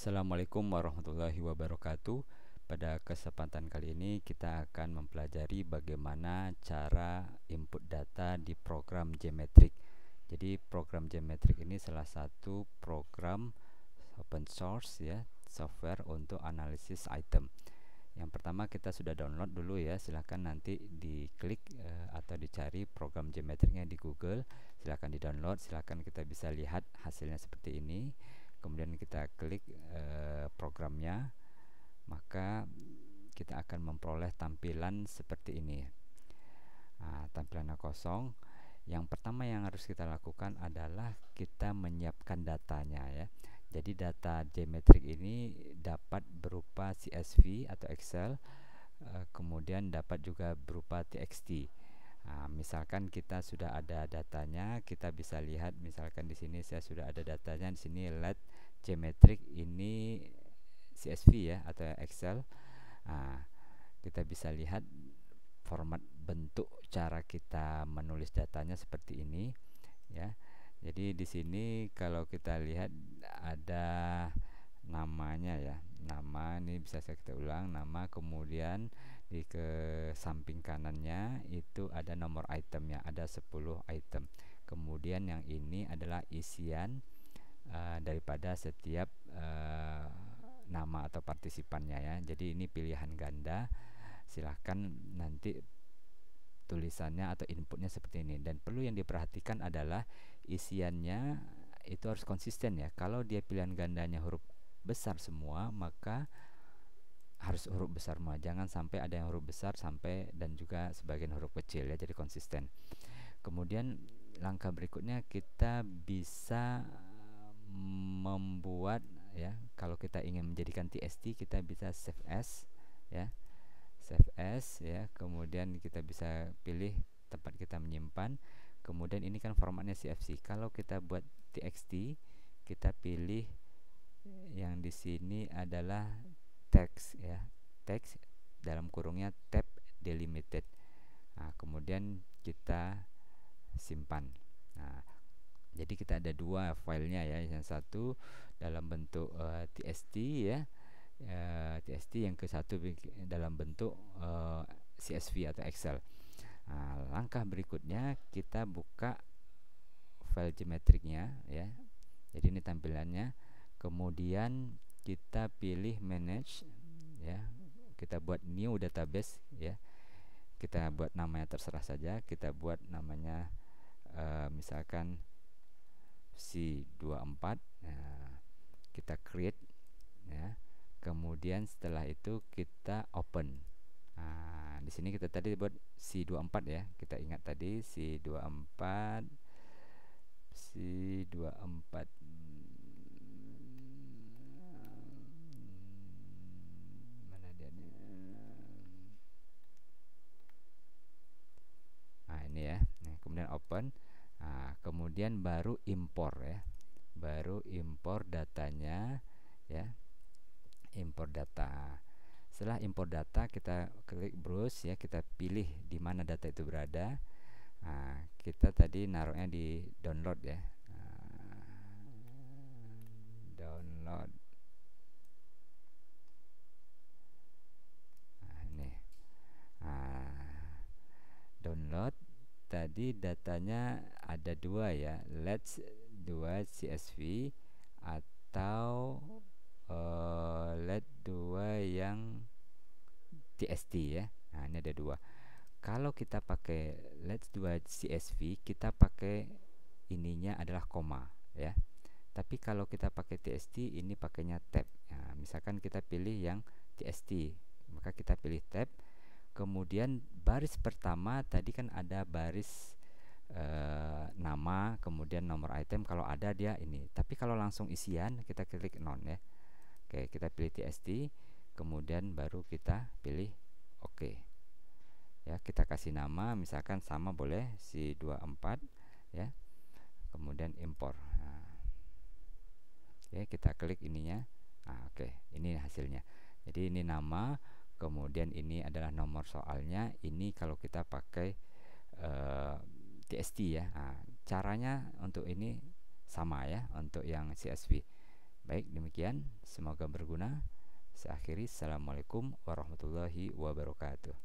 Assalamualaikum warahmatullahi wabarakatuh. Pada kesempatan kali ini kita akan mempelajari bagaimana cara input data di program Geometric. Jadi program Geometric ini salah satu program open source ya, software untuk analisis item. Yang pertama kita sudah download dulu ya, silahkan nanti diklik atau dicari program Geometricnya di Google, silahkan di download, silahkan kita bisa lihat hasilnya seperti ini. Kemudian kita klik programnya, maka kita akan memperoleh tampilan seperti ini. Tampilannya kosong. Yang pertama yang harus kita lakukan adalah kita menyiapkan datanya ya. Jadi data geometrik ini dapat berupa CSV atau Excel, kemudian dapat juga berupa TXT. Misalkan kita sudah ada datanya, kita bisa lihat. Misalkan di sini saya sudah ada datanya, di sini LED geometrik ini CSV ya atau Excel. Kita bisa lihat format bentuk cara kita menulis datanya seperti ini ya. Jadi di sini kalau kita lihat ada namanya ya, nama ini bisa kita ulang, nama, kemudian di ke samping kanannya itu ada nomor itemnya, ada 10 item. Kemudian yang ini adalah isian daripada setiap nama atau partisipannya ya. Jadi ini pilihan ganda, silahkan nanti tulisannya atau inputnya seperti ini. Dan perlu yang diperhatikan adalah isiannya itu harus konsisten ya. Kalau dia pilihan gandanya huruf besar semua, maka harus huruf besar semua. Jangan sampai ada yang huruf besar sampai dan juga sebagian huruf kecil ya. Jadi konsisten. Kemudian langkah berikutnya kita bisa membuat ya, kalau kita ingin menjadikan TXT kita bisa save as ya, save as ya, kemudian kita bisa pilih tempat kita menyimpan. Kemudian ini kan formatnya CFC. Kalau kita buat TXT, kita pilih yang di sini adalah text ya, text dalam kurungnya tab delimited. Kemudian kita simpan. Jadi kita ada dua filenya ya, yang satu dalam bentuk TXT ya, TXT, yang ke satu dalam bentuk CSV atau Excel. Langkah berikutnya kita buka file geometriknya ya. Jadi ini tampilannya. Kemudian kita pilih manage ya. Kita buat new database ya. Kita buat namanya terserah saja. Kita buat namanya misalkan C24. Kita create ya. Kemudian setelah itu kita open. Di sini kita tadi buat C24 ya. Kita ingat tadi C24 mana dia nih? Ini ya. Kemudian open. Kemudian baru impor ya. Baru impor datanya ya. Impor data. Setelah impor data kita klik browse ya, kita pilih di mana data itu berada. Kita tadi naruhnya di download ya. Download. Ini. Download. Tadi datanya ada dua ya, let's 2 CSV atau let 2 yang TXT ya. Ini ada dua. Kalau kita pakai let's 2 CSV, kita pakai ininya adalah koma ya. Tapi kalau kita pakai TXT, ini pakainya tab. Misalkan kita pilih yang TXT, maka kita pilih tab. Kemudian baris pertama tadi kan ada baris nama, kemudian nomor item kalau ada dia ini. Tapi kalau langsung isian kita klik none ya. Oke, kita pilih TXT, kemudian baru kita pilih oke. Ya, kita kasih nama misalkan sama boleh C24 ya. Kemudian impor. Oke, kita klik ininya. Oke, ini hasilnya. Jadi ini nama, kemudian ini adalah nomor soalnya. Ini kalau kita pakai TXT ya. Caranya untuk ini sama ya, untuk yang CSV. Baik, demikian, semoga berguna. Saya akhiri, assalamualaikum warahmatullahi wabarakatuh.